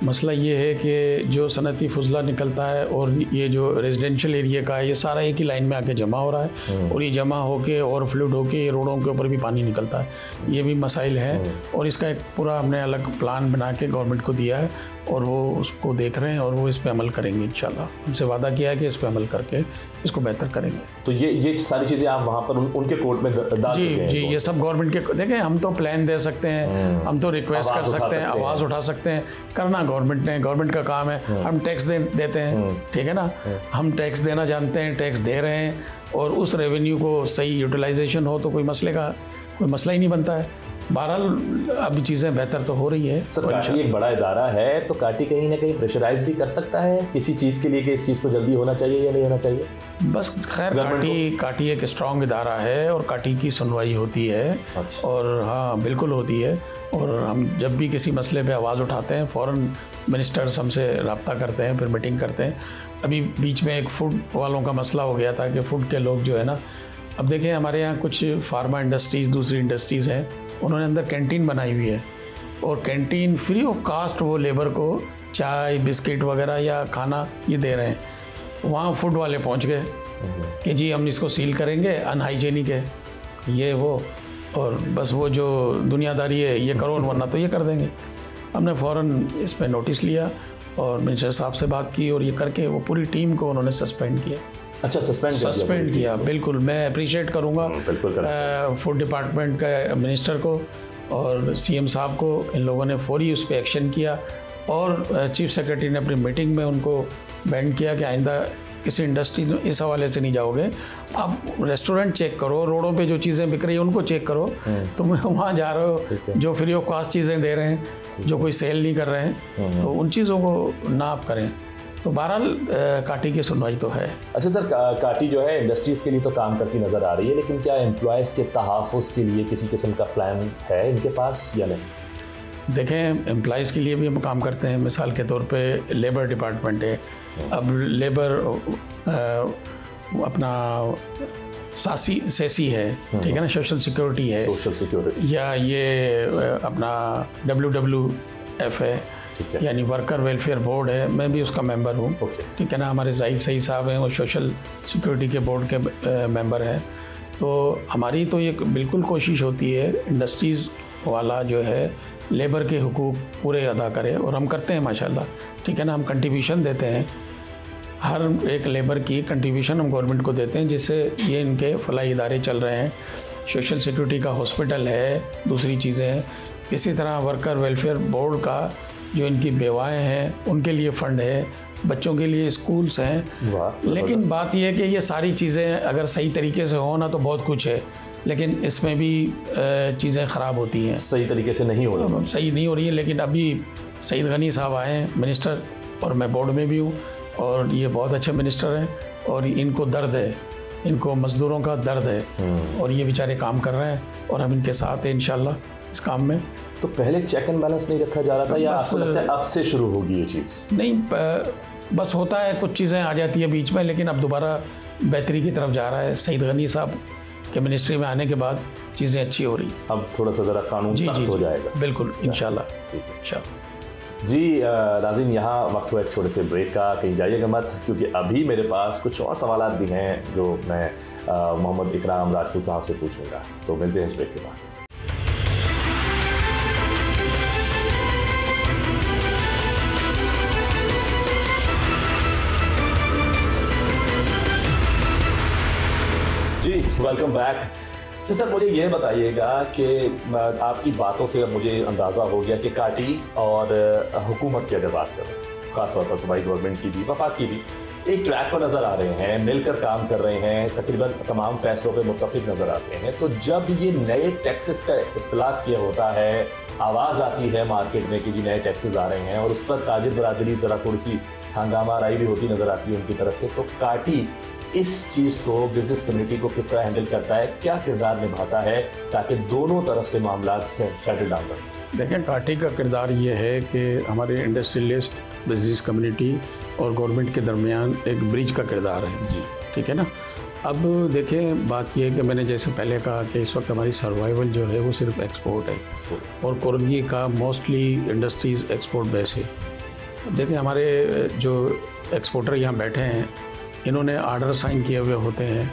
मसला ये है कि जो सनती फजला निकलता है और ये जो रेजिडेंशियल एरिया का है, ये सारा एक ही लाइन में आके जमा हो रहा है और ये जमा होके और फ्लूड होके ये रोडों के ऊपर भी पानी निकलता है। ये भी मसाइल हैं और इसका एक पूरा हमने अलग प्लान बना के गवर्नमेंट को दिया है और वो उसको देख रहे हैं और वो इस पर अमल करेंगे इंशाल्लाह। हमसे वादा किया है कि इस पर अमल करके इसको बेहतर करेंगे। तो ये सारी चीज़ें आप वहाँ पर उनके कोर्ट में डाल चुके हैं? जी, ये सब गवर्नमेंट के। देखें, हम तो प्लान दे सकते हैं, हम तो रिक्वेस्ट कर सकते हैं, आवाज़ उठा सकते हैं, करना गवर्नमेंट ने, गवर्नमेंट का काम है। हम टैक्स देते हैं, ठीक है ना, हम टैक्स देना जानते हैं, टैक्स दे रहे हैं और उस रेवेन्यू को सही यूटिलाइजेशन हो तो कोई मसला ही नहीं बनता है। बहरहाल अब चीज़ें बेहतर तो हो रही है। सर, काटी एक बड़ा इदारा है, तो काटी कहीं ना कहीं प्रेशराइज भी कर सकता है किसी चीज़ के लिए कि इस चीज़ को जल्दी होना चाहिए या नहीं होना चाहिए? बस खैर काटी एक स्ट्रॉन्ग इदारा है और काटी की सुनवाई होती है। अच्छा। और हाँ बिल्कुल होती है, और हम जब भी किसी मसले पे आवाज़ उठाते हैं फ़ौरन मिनिस्टर्स हमसे रब्ता करते हैं, फिर मीटिंग करते हैं। अभी बीच में एक फूड वालों का मसला हो गया था कि फूड के लोग जो है ना, अब देखें हमारे यहाँ कुछ फार्मा इंडस्ट्रीज़, दूसरी इंडस्ट्रीज़ हैं, उन्होंने अंदर कैंटीन बनाई हुई है और कैंटीन फ्री ऑफ कास्ट वो लेबर को चाय बिस्किट वगैरह या खाना ये दे रहे हैं। वहाँ फूड वाले पहुँच गए कि जी हम इसको सील करेंगे, अनहाइजेनिक है ये वो, और बस वो जो दुनियादारी है ये करो वरना तो ये कर देंगे। हमने फ़ौरन इस पर नोटिस लिया और मिनिस्टर साहब से बात की और ये करके वो पूरी टीम को उन्होंने सस्पेंड किया। अच्छा, सस्पेंड किया। बिल्कुल, मैं अप्रिशिएट करूँगा फूड डिपार्टमेंट का मिनिस्टर को और सीएम साहब को। इन लोगों ने फौरी उस पर एक्शन किया और चीफ सेक्रेटरी ने अपनी मीटिंग में उनको बैंड किया कि आइंदा किसी इंडस्ट्री में इस हवाले से नहीं जाओगे। आप रेस्टोरेंट चेक करो, रोडों पे जो चीज़ें बिक रही है उनको चेक करो। तुम वहाँ जा रहे हो जो फ्री ऑफ कॉस्ट चीज़ें दे रहे हैं, जो कोई सेल नहीं कर रहे हैं, तो उन चीज़ों को ना आप करें। तो बहरहाल काटी की सुनवाई तो है। अच्छा सर, काटी जो है इंडस्ट्रीज़ के लिए तो काम करती नज़र आ रही है, लेकिन क्या एम्प्लॉयज़ के तहफ़्फ़ुज़ के लिए किसी किस्म का प्लान है इनके पास या नहीं? देखें, एम्प्लॉयज़ के लिए भी हम काम करते हैं। मिसाल के तौर पे लेबर डिपार्टमेंट है, अब लेबर अपना सेसी है, ठीक है ना, सोशल सिक्योरिटी है, या ये अपना WWF है, यानी वर्कर वेलफेयर बोर्ड है, मैं भी उसका मेंबर हूँ, ठीक है ना। हमारे जाहिद सही साहब हैं, वो सोशल सिक्योरिटी के बोर्ड के मेंबर हैं। तो हमारी तो ये बिल्कुल कोशिश होती है इंडस्ट्रीज़ वाला जो है लेबर के हुकूक पूरे अदा करे, और हम करते हैं माशाल्लाह, ठीक है ना। हम कंट्रीब्यूशन देते हैं, हर एक लेबर की कंट्रीब्यूशन हम गवर्नमेंट को देते हैं, जिससे ये इनके फलाही इदारे चल रहे हैं। सोशल सिक्योरिटी का हॉस्पिटल है, दूसरी चीज़ें हैं। इसी तरह वर्कर वेलफेयर बोर्ड का जो इनकी बेवाएँ हैं उनके लिए फ़ंड है, बच्चों के लिए स्कूल्स हैं। लेकिन बात यह है कि ये सारी चीज़ें अगर सही तरीके से हो ना तो बहुत कुछ है, लेकिन इसमें भी चीज़ें ख़राब होती हैं, सही तरीके से नहीं हो रही है। लेकिन अभी सईद गनी साहब आए हैं मिनिस्टर, और मैं बोर्ड में भी हूँ, और ये बहुत अच्छे मिनिस्टर हैं, और इनको दर्द है, इनको मज़दूरों का दर्द है, और ये बेचारे काम कर रहे हैं और हम इनके साथ हैं इंशाल्लाह इस काम में। तो पहले चेक एंड बैलेंस नहीं रखा जा रहा था, या आपको लगता है अब से शुरू होगी ये चीज़? नहीं, बस होता है, कुछ चीज़ें आ जाती है बीच में, लेकिन अब दोबारा बेहतरी की तरफ जा रहा है। सईद गनी साहब के मिनिस्ट्री में आने के बाद चीज़ें अच्छी हो रही। अब थोड़ा सा ज़रा कानून सख्त हो जाएगा। बिल्कुल, इंशाल्लाह। जी नाज़रीन, यहाँ वक्त हुआ एक छोटे से ब्रेक का, कहीं जाइएगा मत, क्योंकि अभी मेरे पास कुछ और सवाल भी हैं जो मैं मोहम्मद इकराम राजपूत साहब से पूछूंगा। तो मिलते हैं इस ब्रेक के बाद। जी वेलकम बैक। जी सर, मुझे ये बताइएगा कि आपकी बातों से अब मुझे अंदाज़ा हो गया कि काटी और हुकूमत की अगर बात करें, ख़ासतौर पर सूबाई गवर्नमेंट की भी, वफाक की भी, एक ट्रैक पर नज़र आ रहे हैं, मिलकर काम कर रहे हैं, तकरीबन तमाम फैसलों पे मुत्तफिक नज़र आते हैं। तो जब ये नए टैक्सेस का इत्तलाक किया होता है, आवाज़ आती है मार्केट में कि जी नए टैक्सेस आ रहे हैं, और उस पर ताजिर बरादरी ज़रा थोड़ी सी हंगामा राई भी होती नज़र आती है उनकी तरफ से, तो काटी इस चीज़ को, बिजनेस कम्युनिटी को किस तरह हैंडल करता है, क्या किरदार निभाता है ताकि दोनों तरफ से मामला से सेटल डाउन करें? देखें, काटी का किरदार ये है कि हमारे इंडस्ट्रियलिस्ट, बिजनेस कम्युनिटी और गवर्नमेंट के दरमियान एक ब्रिज का किरदार है। जी, ठीक है ना। अब देखें, बात यह है कि मैंने जैसे पहले कहा कि इस वक्त हमारी सर्वाइवल जो है वो सिर्फ एक्सपोर्ट है, और कोरंगी का मोस्टली इंडस्ट्रीज़ एक्सपोर्ट बेस है। देखें, हमारे जो एक्सपोर्टर यहाँ बैठे हैं, इन्होंने आर्डर साइन किए हुए होते हैं,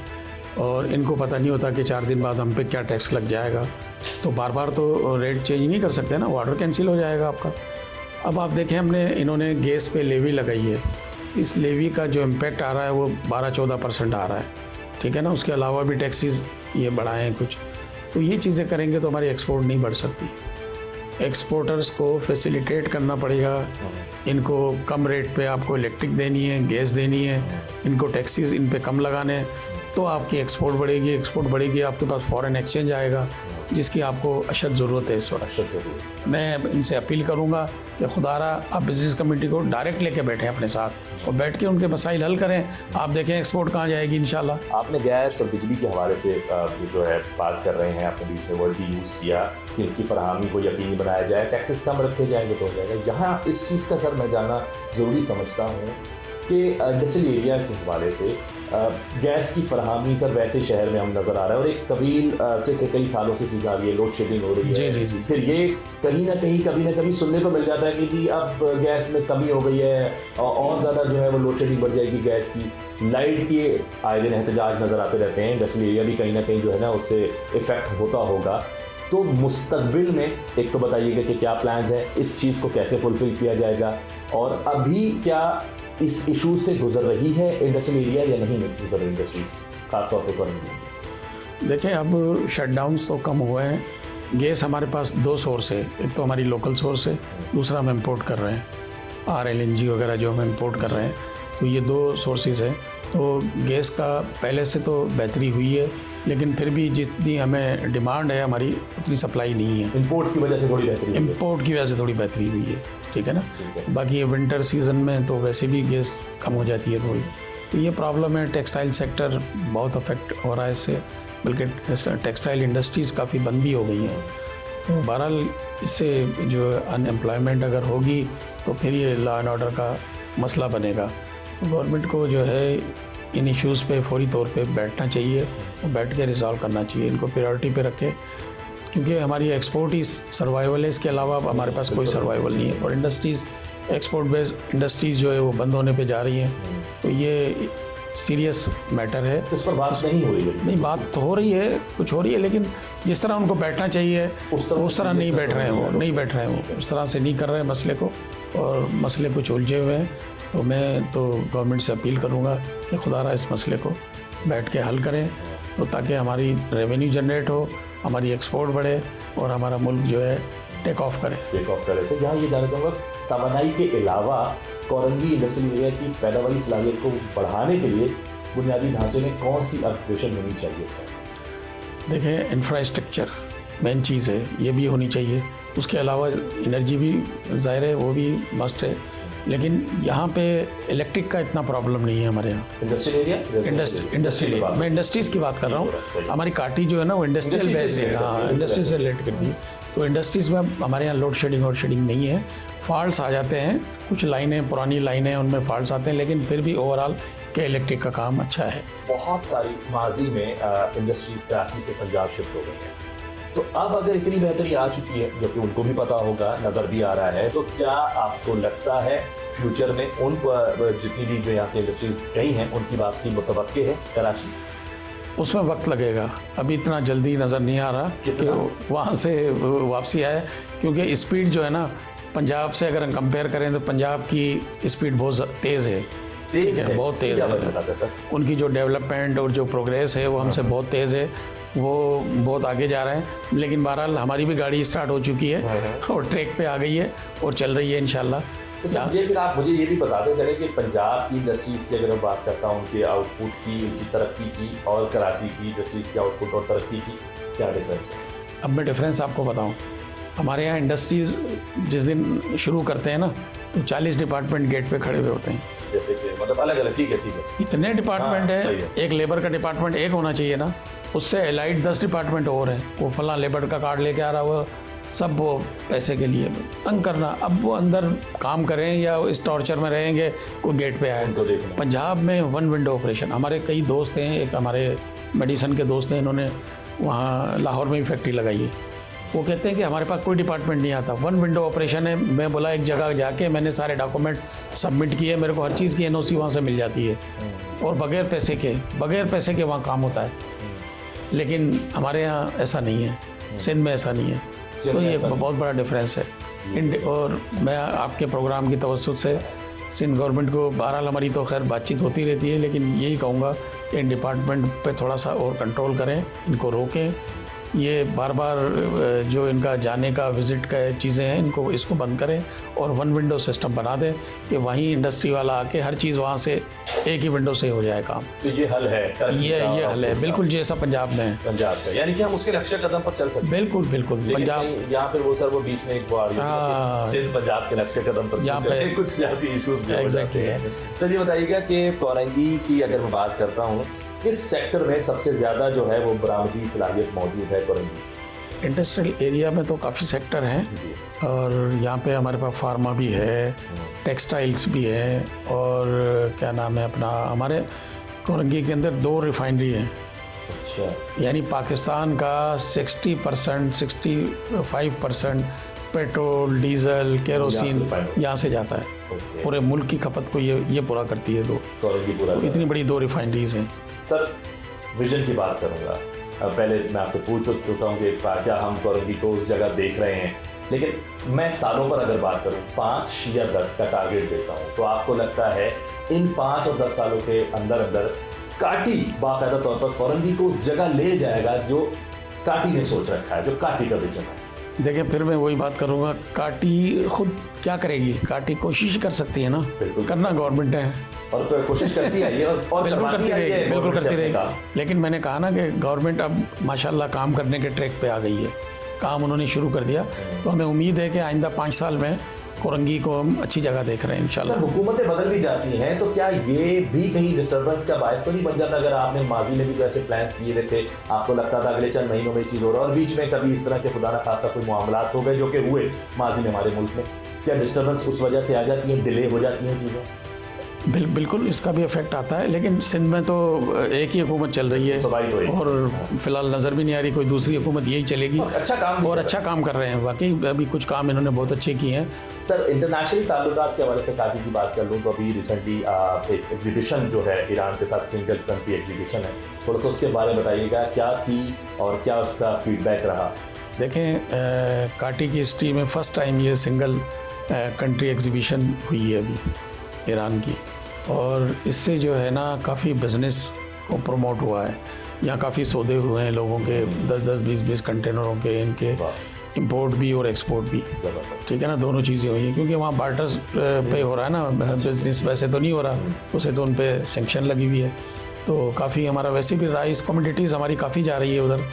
और इनको पता नहीं होता कि 4 दिन बाद हम पे क्या टैक्स लग जाएगा। तो बार बार तो रेट चेंज नहीं कर सकते ना, वो ऑर्डर कैंसिल हो जाएगा आपका। अब आप देखें, इन्होंने गैस पे लेवी लगाई है, इस लेवी का जो इम्पैक्ट आ रहा है वो 12-14% आ रहा है, ठीक है ना। उसके अलावा भी टैक्सेस ये बढ़ाए हैं कुछ, तो ये चीज़ें करेंगे तो हमारी एक्सपोर्ट नहीं बढ़ सकती। एक्सपोर्टर्स को फैसिलिटेट करना पड़ेगा, इनको कम रेट पे आपको इलेक्ट्रिक देनी है, गैस देनी है, इनको टैक्सेस इन पे कम लगाने हैं, तो आपकी एक्सपोर्ट बढ़ेगी, एक्सपोर्ट बढ़ेगी, आपके पास फॉरेन एक्सचेंज आएगा, जिसकी आपको अशद ज़रूरत है इस वक्त। अशद ज़रूरत। मैं इनसे अपील करूंगा कि खुदारा आप बिज़नेस कमेटी को डायरेक्ट लेके बैठें अपने साथ और बैठ के उनके मसाइल हल करें। आप देखें एक्सपोर्ट कहाँ जाएगी इंशाल्लाह। आपने गैस और बिजली के हवाले से जो है बात कर रहे हैं, आपने बीच में वर्ड भी यूज़ किया कि इसकी फराहमी को यकीनी बनाया जाए, टैक्सेस कम रखे जाएंगे तो हो जाएगा। यहाँ इस चीज़ का सर मैं जानना ज़रूरी समझता हूँ कि इंडस्ट्रियल एरिया के हवाले से गैस की फरहमी सर वैसे शहर में हम नज़र आ रहा है और एक तवील अरसे से कई सालों से चीज़ आ रही है, लोड शेडिंग हो रही है। जी। फिर ये कहीं ना कहीं कभी ना कभी सुनने को मिल जाता है कि जी अब गैस में कमी हो गई है और ज़्यादा जो है वो लोड शेडिंग बढ़ जाएगी गैस की। लाइट के आए दिन एहतजाज नज़र आते रहते हैं, इंडस्ट्रियल एरिया भी कहीं ना कहीं जो है ना उससे इफ़ेक्ट होता होगा। तो मुस्तकबिल में एक तो बताइएगा कि क्या प्लान्स हैं, इस चीज़ को कैसे फुलफ़िल किया जाएगा और अभी क्या इस इशू से गुजर रही है इंडस्ट्रियल एरिया या नहीं गुजर रही इंडस्ट्रीज खासतौर पर करेंगे? देखें अब शटडाउन्स तो कम हुए हैं। गैस हमारे पास 2 सोर्स है, एक तो हमारी लोकल सोर्स है, दूसरा हम इंपोर्ट कर रहे हैं RLNG वगैरह जो हम इंपोर्ट कर रहे हैं, तो ये 2 सोर्सेज हैं। तो गैस का पहले से तो बेहतरी हुई है, लेकिन फिर भी जितनी हमें डिमांड है हमारी उतनी सप्लाई नहीं है। इंपोर्ट की वजह से थोड़ी बेहतरी, इंपोर्ट की वजह से थोड़ी बेहतरी हुई है, ठीक है ना। बाकी विंटर सीज़न में तो वैसे भी गैस कम हो जाती है थोड़ी, तो ये प्रॉब्लम है। टेक्सटाइल सेक्टर बहुत अफेक्ट हो रहा है इससे, बल्कि टेक्सटाइल इंडस्ट्रीज़ काफ़ी बंद भी हो गई हैं। तो बहरहाल इससे जो अनएम्प्लॉयमेंट अगर होगी तो फिर ये लॉ एंड ऑर्डर का मसला बनेगा। तो गवर्नमेंट को जो है इन इश्यूज़ पे फौरी तौर पे बैठना चाहिए और बैठ के रिजॉल्व करना चाहिए, इनको प्रायोरिटी पे रखें, क्योंकि हमारी एक्सपोर्ट ही सर्वाइवल है, इसके अलावा हमारे पास कोई सर्वाइवल नहीं है। और इंडस्ट्रीज़, एक्सपोर्ट बेस्ड इंडस्ट्रीज़ जो है वो बंद होने पे जा रही हैं, तो ये सीरियस मैटर है। तो इस पर बात नहीं हो रही है? नहीं, बात तो हो रही है, कुछ हो रही है, लेकिन जिस तरह उनको बैठना चाहिए उस तरह नहीं बैठ रहे हैं वो, नहीं बैठ रहे हैं वो, उस तरह से नहीं कर रहे हैं मसले को, और मसले कुछ उलझे हुए हैं। तो मैं तो गवर्नमेंट से अपील करूँगा कि खुदारा इस मसले को बैठ के हल करें, तो ताकि हमारी रेवेन्यू जनरेट हो, हमारी एक्सपोर्ट बढ़े और हमारा मुल्क जो है टेक ऑफ करे। से यहाँ ये जानना चाहूँगा, तवानाई के अलावा कोरंगी इंडस्ट्रियल एरिया की पैदावारी सलाहियत को बढ़ाने के लिए बुनियादी ढांचे में कौन सी अपग्रेडेशन होनी चाहिए इसका? देखें, इंफ्रास्ट्रक्चर मेन चीज़ है, ये भी होनी चाहिए। उसके अलावा एनर्जी भी ज़ाहिर है, वो भी मस्ट है, लेकिन यहाँ पे इलेक्ट्रिक का इतना प्रॉब्लम नहीं है हमारे यहाँ। इंडस्ट्रियल एरिया, इंडस्ट्रियल एरिया, मैं इंडस्ट्रीज़ की बात कर रहा हूँ। हमारी काटी जो है ना वो इंडस्ट्रियल बेस है, हाँ, इंडस्ट्री से रिलेट करती है। तो इंडस्ट्रीज़ में हमारे यहाँ लोड शेडिंग नहीं है। फॉल्ट्स आ जाते हैं, कुछ लाइनें, पुरानी लाइनें, उनमें फॉल्ट्स आते हैं, लेकिन फिर भी ओवरऑल के इलेक्ट्रिक का काम अच्छा है। बहुत सारी माजी में इंडस्ट्रीज़ कराची से पंजाब शिफ्ट हो गई हैं, तो अब अगर इतनी बेहतरी आ चुकी है, जो कि उनको भी पता होगा, नज़र भी आ रहा है, तो क्या आपको लगता है फ्यूचर में उन पर जितनी भी जो यहाँ से इंडस्ट्रीज गई हैं उनकी वापसी मुतवक्के है कराची? उसमें वक्त लगेगा, अभी इतना जल्दी नज़र नहीं आ रहा कि वहाँ से वापसी आए, क्योंकि स्पीड जो है ना पंजाब से अगर हम कंपेयर करें तो पंजाब की स्पीड बहुत तेज़ है, बहुत तेज़ है। उनकी जो डेवलपमेंट और जो प्रोग्रेस है वो हमसे बहुत तेज़ है, वो बहुत आगे जा रहे हैं। लेकिन बहरहाल हमारी भी गाड़ी स्टार्ट हो चुकी है और ट्रैक पे आ गई है और चल रही है इंशाल्लाह। फिर आप मुझे ये भी बताते चले कि पंजाब की इंडस्ट्रीज़ की अगर मैं बात करता हूँ उनके आउटपुट की, उनकी तरक्की की, और कराची की इंडस्ट्रीज़ की आउटपुट और तरक्की की क्या डिफरेंस है? अब मैं डिफरेंस आपको बताऊँ, हमारे यहाँ इंडस्ट्रीज़ जिस दिन शुरू करते हैं ना तो 40 डिपार्टमेंट गेट पे खड़े हुए होते हैं, जैसे कि मतलब अलग अलग, ठीक है इतने डिपार्टमेंट है। एक लेबर का डिपार्टमेंट एक होना चाहिए ना, उससे एलाइड 10 डिपार्टमेंट और हैं। वो फला लेबर का कार्ड लेके आ रहा, वो सब वो पैसे के लिए तंग करना। अब वो अंदर काम करें या इस टॉर्चर में रहेंगे, वो गेट पे आए। पंजाब में 1 विंडो ऑपरेशन, हमारे कई दोस्त हैं, एक हमारे मेडिसन के दोस्त हैं, इन्होंने वहाँ लाहौर में भी फैक्ट्री लगाई है। वो कहते हैं कि हमारे पास कोई डिपार्टमेंट नहीं आता, 1 विंडो ऑपरेशन है। मैं बोला एक जगह जाके मैंने सारे डॉक्यूमेंट सबमिट किए, मेरे को हर चीज़ की NOC वहाँ से मिल जाती है, और बगैर पैसे के वहाँ काम होता है। लेकिन हमारे यहाँ ऐसा नहीं है, सिंध में ऐसा नहीं है, तो ये बहुत बड़ा डिफरेंस है। और मैं आपके प्रोग्राम की तवज्जुह से सिंध गवर्नमेंट को, बहरहाल हमारी तो खैर बातचीत होती रहती है, लेकिन यही कहूँगा कि इन डिपार्टमेंट पे थोड़ा सा और कंट्रोल करें, इनको रोकें, ये बार बार जो इनका जाने का विज़िट का चीज़ें हैं इनको इसको बंद करें और वन विंडो सिस्टम बना दें कि वहीं इंडस्ट्री वाला आके हर चीज़ वहाँ से एक ही विंडो से हो जाए काम। तो ये हल है, ये हल है बिल्कुल, जैसा पंजाब में है। पंजाब में यानी कि हम उसके नक्शे कदम पर चल सकते हैं। बिल्कुल बिल्कुल पंजाब, यहाँ फिर वो सर वो बीच में एक बार सिंध पंजाब के नक्शे कदम पर यहाँ पे कुछ सियासी इश्यूज भी हो जाते हैं। सर ये बताइएगा कि कोरंगी की अगर मैं बात करता हूँ, किस सेक्टर में सबसे ज़्यादा जो है वो बरामदी सलाहियत मौजूद है कोरंगी? इंडस्ट्रियल एरिया में तो काफ़ी सेक्टर हैं जी, और यहाँ पे हमारे पास फार्मा भी है, टेक्सटाइल्स भी है, और क्या नाम है अपना, हमारे कोरंगी के अंदर 2 रिफाइनरी हैं। अच्छा, यानी पाकिस्तान का 60% 65% पेट्रोल, डीजल, केरोसिन यहाँ से जाता है। पूरे मुल्क की खपत को ये पूरा करती है। कोरंगी पूरा इतनी बड़ी 2 रिफाइनरीज हैं। सर विजन की बात करूँगा, पहले मैं आपसे पूछ चुका हूँ कि क्या हम कोरंगी को उस जगह देख रहे हैं, लेकिन मैं सालों पर अगर बात करूँ 5 या 10 का टारगेट देता हूँ, तो आपको लगता है इन 5 और 10 सालों के अंदर अंदर काटी बाकायदा तौर पर कोरंगी को उस जगह ले जाएगा जो काटी ने सोच रखा है, जो काटी का विजन है? देखिए फिर मैं वही बात करूँगा, काटी खुद क्या करेगी? काटी कोशिश कर सकती है ना, करना गवर्नमेंट है और तो कोशिश करती है ये, और बिल्कुल करती रहेगी, बिल्कुल करती रहेगी। लेकिन मैंने कहा ना कि गवर्नमेंट अब माशाल्लाह काम करने के ट्रैक पे आ गई है, काम उन्होंने शुरू कर दिया। तो हमें उम्मीद है कि आइंदा 5 साल में कोरंगी को हम अच्छी जगह देख रहे हैं इंशाल्लाह। सर हुकूमतें बदल भी जाती हैं, तो क्या ये भी कहीं डिस्टर्बेंस का बायस तो नहीं बन जाता? अगर आपने माजी में भी तो ऐसे प्लान्स किए हुए थे, आपको लगता था अगले चंद महीनों में चीज़ हो रहा है, और बीच में कभी इस तरह के खुदा न खास्ता कोई मामलात हो गए जो कि हुए माजी में हमारे मुल्क में, क्या डिस्टर्बेंस उस वजह से आ जाती है, डिले हो जाती हैं चीज़ें? बिल्कुल इसका भी इफेक्ट आता है, लेकिन सिंध में तो एक ही हुकूमत चल रही है और फिलहाल नज़र भी नहीं आ रही कोई दूसरी हुकूमत यही चलेगी। अच्छा काम कर रहे हैं वाकई, अभी कुछ काम इन्होंने बहुत अच्छे किए हैं। सर इंटरनेशनल ताल्लुकात के हवाले से काफ़ी की बात कर लूँ तो अभी रिसेंटली एक एग्जीबिशन जो है ईरान के साथ सिंगल कंट्री एग्जीबिशन है, थोड़ा सा उसके बारे में बताइएगा, क्या थी और क्या उसका फीडबैक रहा? देखें काटी की हिस्ट्री में फ़र्स्ट टाइम ये सिंगल कंट्री एग्जीबिशन हुई है अभी ईरान की, और इससे जो है ना काफ़ी बिज़नेस को प्रमोट हुआ है। यहाँ काफ़ी सौदे हुए हैं लोगों के, 10-10 20-20 कंटेनरों के, इनके इंपोर्ट भी और एक्सपोर्ट भी, ठीक है ना, दोनों चीज़ें हुई हैं क्योंकि वहाँ बार्टर्स पे हो रहा है ना बिजनेस, वैसे तो नहीं हो रहा, उसे तो उन पर सेंक्शन लगी हुई है। तो काफ़ी हमारा वैसे भी राइस कमोडिटीज़ हमारी काफ़ी जा रही है उधर,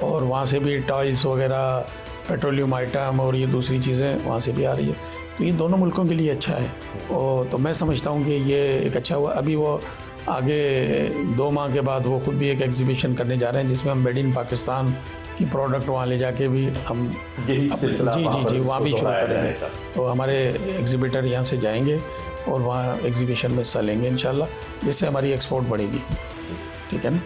और वहाँ से भी टॉयल्स वगैरह, पेट्रोलियम आइटम और ये दूसरी चीज़ें वहाँ से भी आ रही है। तो ये दोनों मुल्कों के लिए अच्छा है, और तो मैं समझता हूँ कि ये एक अच्छा हुआ। अभी वो आगे 2 माह के बाद वो खुद भी एक एग्जीबिशन करने जा रहे हैं जिसमें हम मेड इन पाकिस्तान की प्रोडक्ट वहाँ ले जाके भी हम जी वहाँ भी शुरू करेंगे। तो हमारे एग्जीबिटर यहाँ से जाएंगे और वहाँ एग्जीबिशन में हिस्सा लेंगे इंशाल्लाह, जिससे हमारी एक्सपोर्ट बढ़ेगी, ठीक है ना।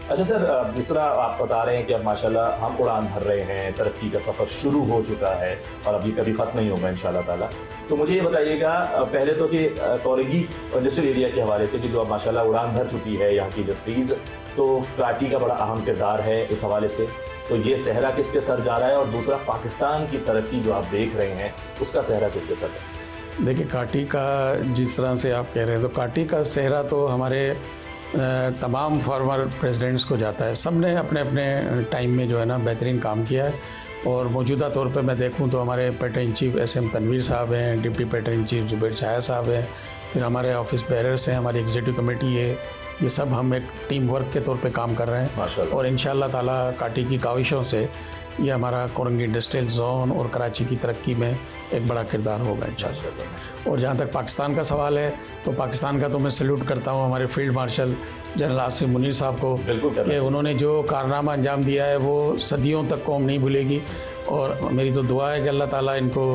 अच्छा सर, जिस तरह आप बता रहे हैं कि अब माशाल्लाह हम उड़ान भर रहे हैं, तरक्की का सफ़र शुरू हो चुका है और अभी कभी ख़त्म नहीं होगा इंशाल्लाह ताला, तो मुझे ये बताइएगा पहले तो कि कोरंगी इंडस्ट्रियल एरिया के हवाले से कि जो अब माशाल्लाह उड़ान भर चुकी है यहाँ की इंडस्ट्रीज़, तो काटी का बड़ा अहम किरदार है इस हवाले से, तो ये सहरा किसके सर जा रहा है? और दूसरा पाकिस्तान की तरक्की जो आप देख रहे हैं उसका सहरा किसके सर है? देखिए काटी का जिस तरह से आप कह रहे हैं, तो काटी का सहरा तो हमारे तमाम फार्मर प्रेसिडेंट्स को जाता है। सब ने अपने अपने टाइम में जो है ना बेहतरीन काम किया है, और मौजूदा तौर पे मैं देखूं तो हमारे patron in chief SM Tanvir साहब हैं, deputy patron in chief Zubair Chhaya साहब हैं, फिर हमारे ऑफिस बेरर्स हैं, हमारी एग्जीक्यूटिव कमेटी है, ये सब हम एक टीम वर्क के तौर पे काम कर रहे हैं, और इंशाअल्लाह ताला काटी की काविशों से ये हमारा कोरंगी इंडस्ट्रियल जोन और कराची की तरक्की में एक बड़ा किरदार होगा इंशाअल्लाह। और जहाँ तक पाकिस्तान का सवाल है, तो पाकिस्तान का तो मैं सैल्यूट करता हूँ हमारे field marshal general Asif Munir साहब को, कि उन्होंने जो कारनामा अंजाम दिया है वो सदियों तक कौम नहीं भूलेगी, और मेरी तो दुआ है कि अल्लाह ताला इनको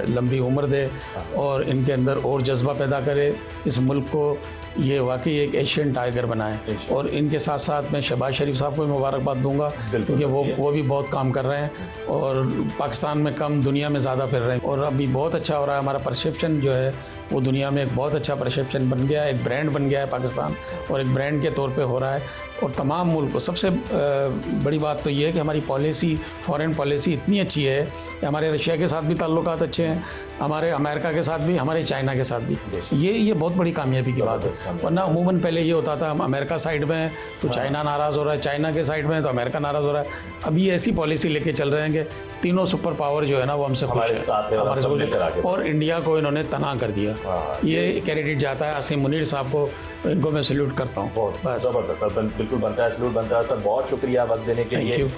लंबी उम्र दे और इनके अंदर और जज्बा पैदा करे, इस मुल्क को ये वाकई एक एशियन टाइगर बनाए। और इनके साथ साथ मैं शहबाज शरीफ साहब को भी मुबारकबाद दूंगा, क्योंकि वो भी बहुत काम कर रहे हैं और पाकिस्तान में कम दुनिया में ज़्यादा फिर रहे हैं, और अभी बहुत अच्छा हो रहा है। हमारा परसेप्शन जो है वो दुनिया में एक बहुत अच्छा परसेप्शन बन गया है, एक ब्रांड बन गया है पाकिस्तान, और एक ब्रांड के तौर पे हो रहा है। और तमाम मुल्क को सबसे बड़ी बात तो ये है कि हमारी पॉलिसी, फॉरेन पॉलिसी इतनी अच्छी है कि हमारे रशिया के साथ भी ताल्लुकात अच्छे हैं, हमारे अमेरिका के साथ भी, हमारे चाइना के साथ भी। ये बहुत बड़ी कामयाबी की बात है। वरना अमूमन पहले ये होता था, हम अमेरिका साइड में हैं तो चाइना नाराज़ हो रहा है, चाइना के साइड में है तो अमेरिका नाराज़ हो रहा है। अभी ऐसी पॉलिसी लेके चल रहे हैं कि तीनों सुपर पावर जो है ना वो हमसे खुश हमारे है, साथ है और हम सब लेकर आगे और इंडिया को इन्होंने तना कर दिया। ये क्रेडिट जाता है आसिम मुनीर साहब को, इनको मैं सैल्यूट करता हूँ। बहुत जबरदस्त सर, बिल्कुल बनता है, सैल्यूट बनता है सर। बहुत शुक्रिया वक्त देने के लिए।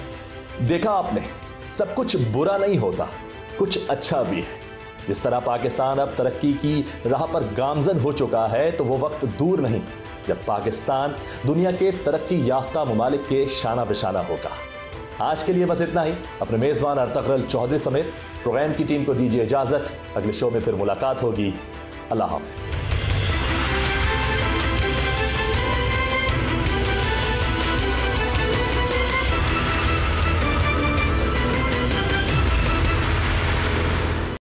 देखा आपने, सब कुछ बुरा नहीं होता, कुछ अच्छा भी है। जिस तरह पाकिस्तान अब तरक्की की राह पर गामजन हो चुका है, तो वो वक्त दूर नहीं जब पाकिस्तान दुनिया के तरक्की याफ्ता ममालिक के शाना बिशाना होगा। आज के लिए बस इतना ही। अपने मेज़बान अर्तगरल चौधरी समेत प्रोग्राम की टीम को दीजिए इजाज़त। अगले शो में फिर मुलाकात होगी। अल्लाह हाफ़िज़।